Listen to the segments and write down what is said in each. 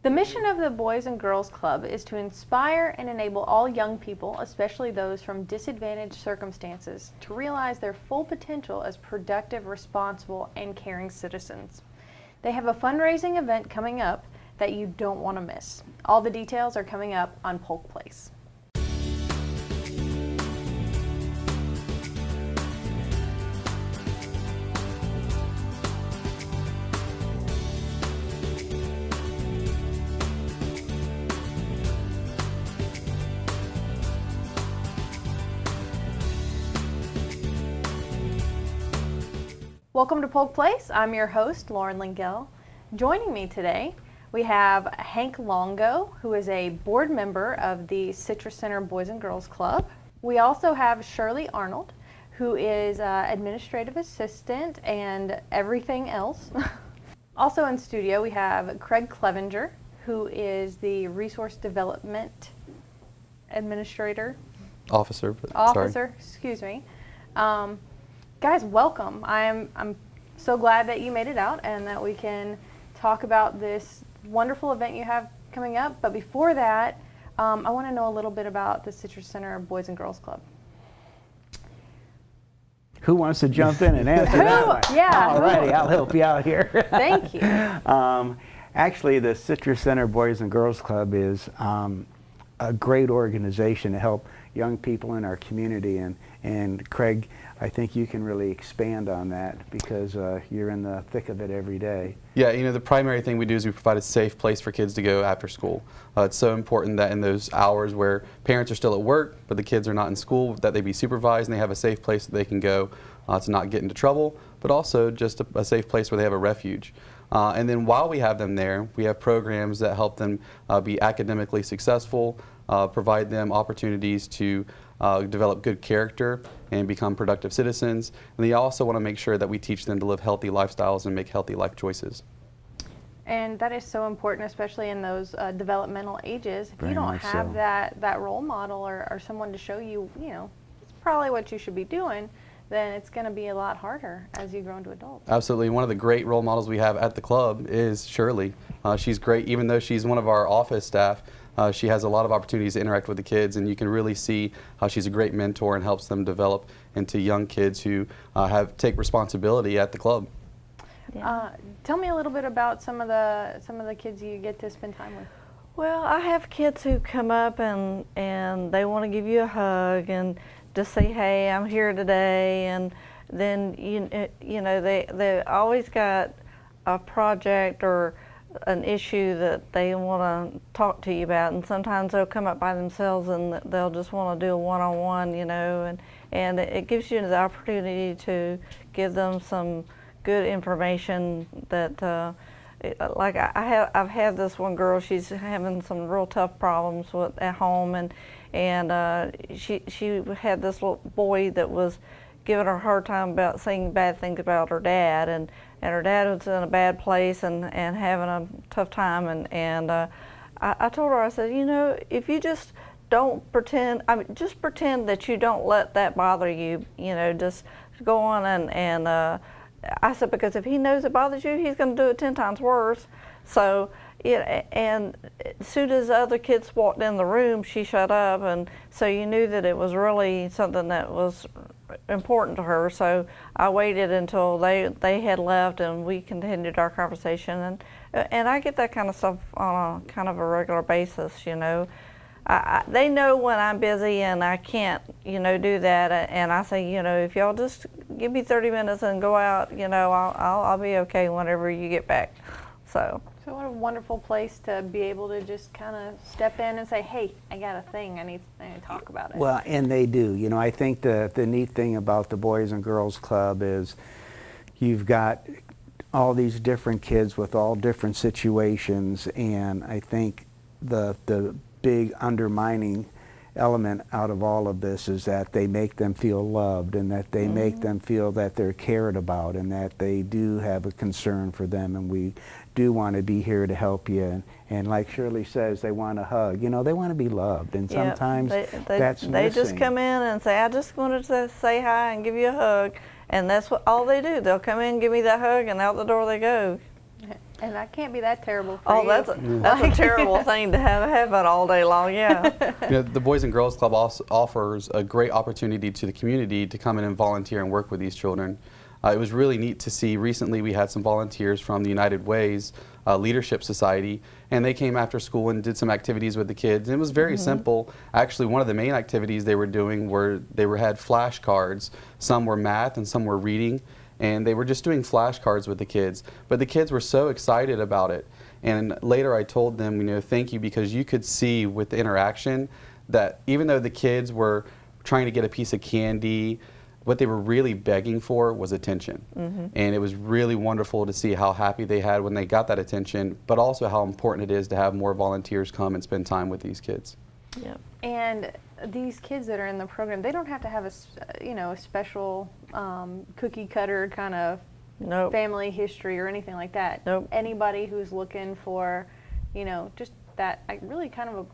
The mission of the Boys and Girls Club is to inspire and enable all young people, especially those from disadvantaged circumstances, to realize their full potential as productive, responsible, and caring citizens. They have a fundraising event coming up that you don't want to miss. All the details are coming up on Polk Place. Welcome to Polk Place. I'm your host, Lauren Lingell. Joining me today, we have Hank Longo, who is a board member of the Citrus Center Boys and Girls Club. We also have Shirley Arnold, who is administrative assistant and everything else. Also in studio, we have Craig Clevenger, who is the resource development administrator. Officer, Officer, excuse me. Guys, welcome. I'm so glad that you made it out and that we can talk about this wonderful event you have coming up. But before that, I want to know a little bit about the Citrus Center Boys and Girls Club. Who wants to jump in and answer that one? Yeah. All righty, I'll help you out here. Thank you. Actually, the Citrus Center Boys and Girls Club is a great organization to help young people in our community. And Craig, I think you can really expand on that because you're in the thick of it every day. Yeah, you know, the primary thing we do is we provide a safe place for kids to go after school. It's so important that in those hours where parents are still at work, but the kids are not in school, that they be supervised and they have a safe place that they can go to not get into trouble, but also just a safe place where they have a refuge. And then while we have them there, we have programs that help them be academically successful, provide them opportunities to develop good character and become productive citizens. And they also want to make sure that we teach them to live healthy lifestyles and make healthy life choices. And that is so important, especially in those developmental ages. If you don't have that role model or someone to show you, you know, it's probably what you should be doing, then it's going to be a lot harder as you grow into adults. Absolutely. One of the great role models we have at the club is Shirley. She's great, even though she's one of our office staff. She has a lot of opportunities to interact with the kids, and you can really see how she's a great mentor and helps them develop into young kids who take responsibility at the club. Yeah. Tell me a little bit about some of the kids you get to spend time with. Well, I have kids who come up and they want to give you a hug and just say, "Hey, I'm here today," and then you know they always got a project or an issue that they want to talk to you about, and sometimes they'll come up by themselves and they'll just want to do a one-on-one, you know, and it gives you the opportunity to give them some good information that like I've had this one girl, she's having some real tough problems at home, and she had this little boy that was giving her a hard time about saying bad things about her dad, and her dad was in a bad place and having a tough time, and I told her, I said, you know, if you just don't pretend, just pretend that you don't let that bother you, you know, just go on and I said, because if he knows it bothers you, he's going to do it 10 times worse. So, and as soon as the other kids walked in the room, she shut up, and so you knew that it was really something that was important to her. So I waited until they had left, and we continued our conversation. And I get that kind of stuff on a kind of a regular basis, you know. They know when I'm busy and I can't, you know, do that, and I say, you know, if y'all just give me 30 minutes and go out, you know, I'll be okay whenever you get back. So what a wonderful place to be able to just kind of step in and say, hey, I got a thing, I need to talk about it. Well, and they do. You know, I think the neat thing about the Boys and Girls Club is you've got all these different kids with all different situations, and I think the big undermining element out of all of this is that they make them feel loved, and that they make them feel that they're cared about, and that they do have a concern for them, and we do want to be here to help you. And like Shirley says, they want a hug. You know, they want to be loved, and sometimes that's missing. They just come in and say, I just wanted to say hi and give you a hug, and that's all they do. They'll come in, give me that hug, and out the door they go. And that can't be that terrible for Oh, you. that's a terrible thing to have it all day long, yeah. You know, the Boys and Girls Club also offers a great opportunity to the community to come in and volunteer and work with these children. It was really neat to see. Recently we had some volunteers from the United Way's Leadership Society, and they came after school and did some activities with the kids. And it was very simple. Actually, one of the main activities they were doing were had flashcards. Some were math and some were reading, and they were just doing flashcards with the kids. But the kids were so excited about it. And later I told them, you know, thank you, because you could see with the interaction that even though the kids were trying to get a piece of candy, what they were really begging for was attention. And it was really wonderful to see how happy they had when they got that attention, but also how important it is to have more volunteers come and spend time with these kids. Yep. And these kids that are in the program, they don't have to have a special cookie cutter kind of Nope. family history or anything like that. Nope. Anybody who's looking for, just that really kind of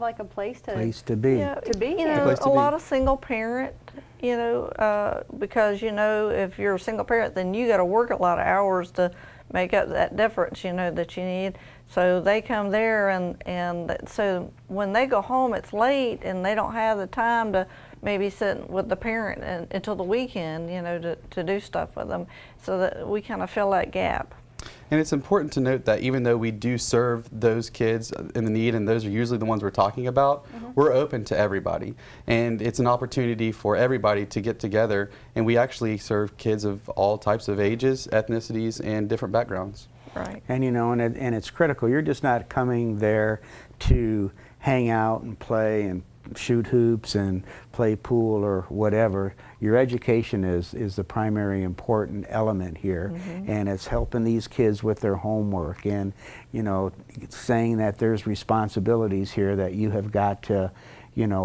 like a place to be. Yeah, to be you in. know, Place to a be. lot of single parent, because if you're a single parent, then you got to work a lot of hours to make up that difference, that you need. So they come there, and so when they go home, it's late, and they don't have the time to maybe sit with the parent until the weekend, to do stuff with them. So that we kind of fill that gap. And it's important to note that even though we do serve those kids in the need, and those are usually the ones we're talking about, we're open to everybody. And it's an opportunity for everybody to get together, and we actually serve kids of all types of ages, ethnicities, and different backgrounds. Right. And and it's critical. You're just not coming there to hang out and play and shoot hoops and play pool or whatever. Your education is the primary important element here, and it's helping these kids with their homework, and saying that there's responsibilities here that you have got to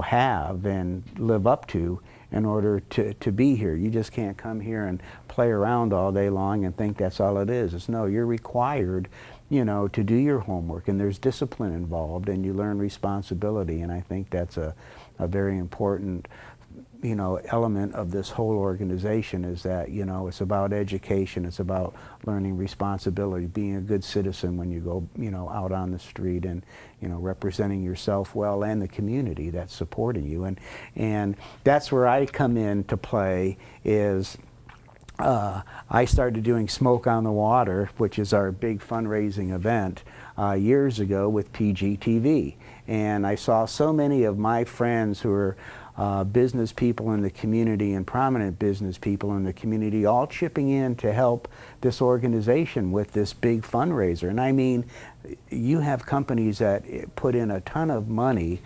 have and live up to in order to be here. You just can't come here and play around all day long and think that's all it is. It's no, you're required to do your homework, and there's discipline involved, and you learn responsibility, and I think that's a very important element of this whole organization, is that it's about education, it's about learning responsibility, being a good citizen when you go out on the street, and representing yourself well and the community that's supporting you, and that's where I come in to play. Is I started doing Smoke on the Water, which is our big fundraising event, years ago with PGTV. And I saw so many of my friends who are business people in the community and prominent business people in the community all chipping in to help this organization with this big fundraiser. And I mean, you have companies that put in a ton of money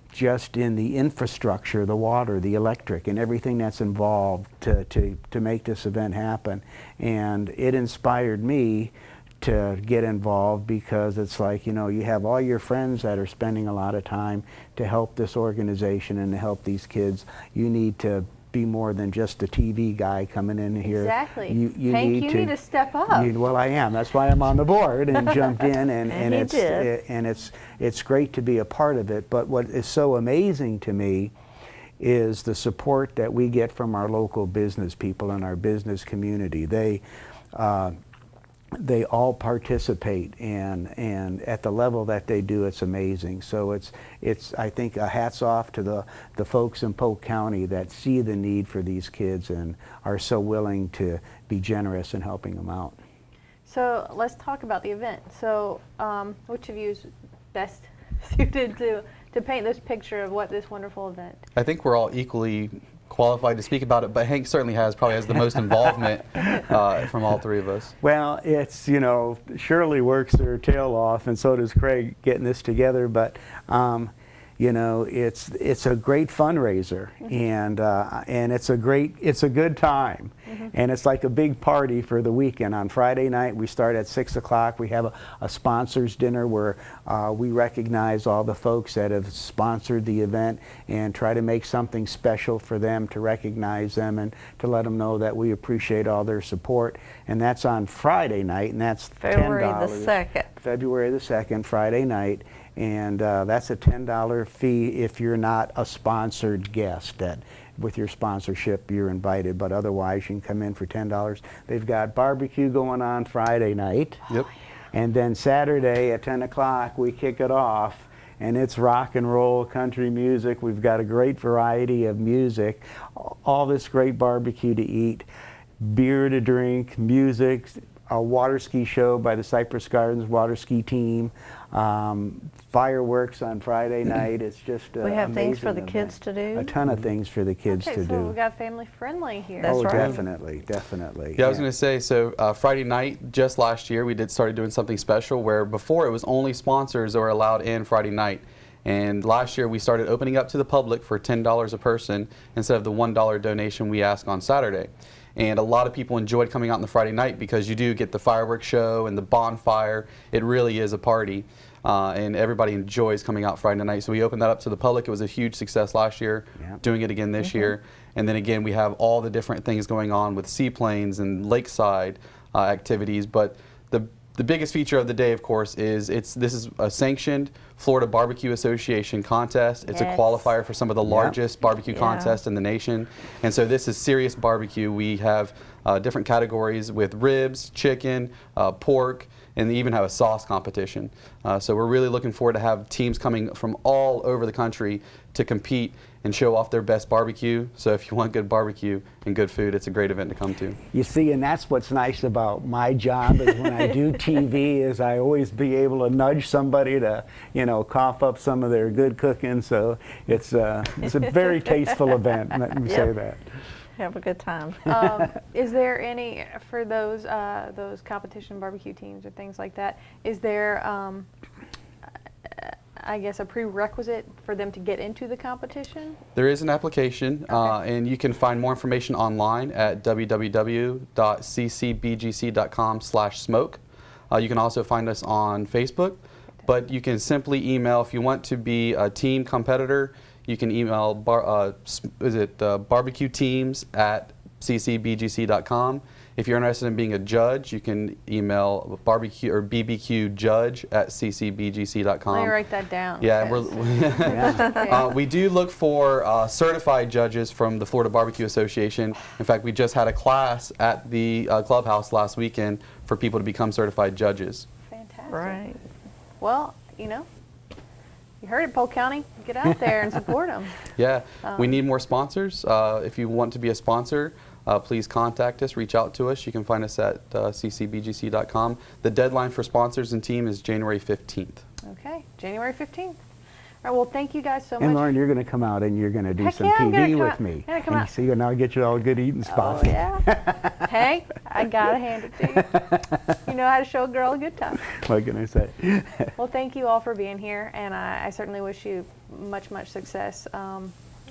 just in the infrastructure, the water, the electric, and everything that's involved to make this event happen. And it inspired me to get involved, because it's like, you have all your friends that are spending a lot of time to help this organization and to help these kids. You need to be more than just a TV guy coming in here. Exactly. You need to step up. Well, I am. That's why I'm on the board and jumped in, and And it's great to be a part of it. But what is so amazing to me is the support that we get from our local business people and our business community. They all participate, and at the level that they do, it's amazing. So it's I think a hats off to the folks in Polk County that see the need for these kids and are so willing to be generous in helping them out. So let's talk about the event. So which of you is best suited to paint this picture of what this wonderful event? I think we're all equally qualified to speak about it, but Hank certainly probably has the most involvement from all three of us. Well, it's, Shirley works her tail off, and so does Craig getting this together, but it's a great fundraiser, and it's a good time, and it's like a big party for the weekend. On Friday night, we start at 6 o'clock. We have a sponsors dinner where we recognize all the folks that have sponsored the event and try to make something special for them, to recognize them and to let them know that we appreciate all their support. And that's on Friday night, and that's February $10. the 2nd. February the 2nd, Friday night, and that's a $10 fee if you're not a sponsored guest. With your sponsorship, you're invited, but otherwise you can come in for $10. They've got barbecue going on Friday night. Yep. And then Saturday at 10 o'clock, we kick it off, and it's rock and roll, country music. We've got a great variety of music, all this great barbecue to eat, beer to drink, music, a water ski show by the Cypress Gardens water ski team, fireworks on Friday night. It's just We have things for the amazing kids to do. A ton of things for the kids Okay, to so do. we got family friendly here. That's Oh, right. definitely, definitely. Yeah, I was going to say, so Friday night, just last year, we started doing something special where before it was only sponsors that were allowed in Friday night. And last year we started opening up to the public for $10 a person instead of the $1 donation we ask on Saturday. And a lot of people enjoyed coming out on the Friday night because you do get the fireworks show and the bonfire. It really is a party. And everybody enjoys coming out Friday night. So we opened that up to the public. It was a huge success last year, doing it again this year. And then again, we have all the different things going on with seaplanes and lakeside activities. But the biggest feature of the day, of course, is this is a sanctioned Florida Barbecue Association contest. It's a qualifier for some of the largest barbecue contests in the nation. And so this is serious barbecue. We have different categories with ribs, chicken, pork, and they even have a sauce competition. So we're really looking forward to have teams coming from all over the country to compete and show off their best barbecue. So if you want good barbecue and good food, it's a great event to come to. You see, and that's what's nice about my job is when I do TV is I always be able to nudge somebody to, cough up some of their good cooking. So it's a very tasteful event, let me say that. Have a good time. Is there any, for those competition barbecue teams or things like that, is there, I guess, a prerequisite for them to get into the competition? There is an application, and you can find more information online at www.ccbgc.com/smoke. You can also find us on Facebook, but you can simply email if you want to be a team competitor. You can email barbecueteams@ccbgc.com. If you're interested in being a judge, you can email barbecue or bbqjudge@ccbgc.com. Let me write that down. Yeah, we do look for certified judges from the Florida Barbecue Association. In fact, we just had a class at the clubhouse last weekend for people to become certified judges. Fantastic. Right. Well, you heard it, Polk County. Get out there and support them. Yeah, we need more sponsors. If you want to be a sponsor, please contact us, reach out to us. You can find us at ccbgc.com. The deadline for sponsors and team is January 15th. Okay, January 15th. All right, well, thank you guys so much. And Lauren, you're going to come out and you're going to do Heck some yeah, I'm gonna TV come with out. me. I'm gonna come and out. see, and I'll get you all a good eating spot. Oh, yeah. Hey, I got to hand it to you. You know how to show a girl a good time. What can I say? Well, thank you all for being here, and I certainly wish you much success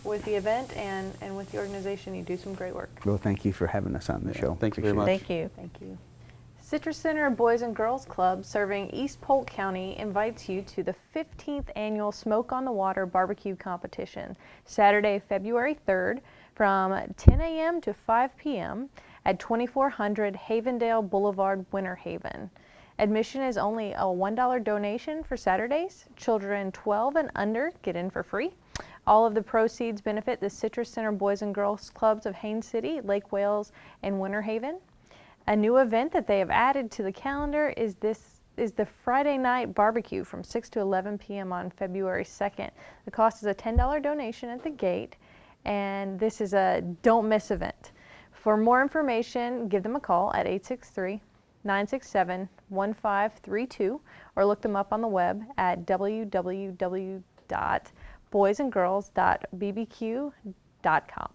with the event and with the organization. You do some great work. Well, thank you for having us on the show. Thank you very much. Thank you. Thank you. Citrus Center Boys and Girls Club, serving East Polk County, invites you to the 15th annual Smoke on the Water barbecue competition, Saturday, February 3rd, from 10 a.m. to 5 p.m. at 2400 Havendale Boulevard, Winter Haven. Admission is only a $1 donation for Saturdays. Children 12 and under get in for free. All of the proceeds benefit the Citrus Center Boys and Girls Clubs of Haines City, Lake Wales, and Winter Haven. A new event that they have added to the calendar is the Friday night barbecue from 6 to 11 p.m. on February 2nd. The cost is a $10 donation at the gate, and this is a don't miss event. For more information, give them a call at 863-967-1532 or look them up on the web at www.boysandgirls.bbq.com.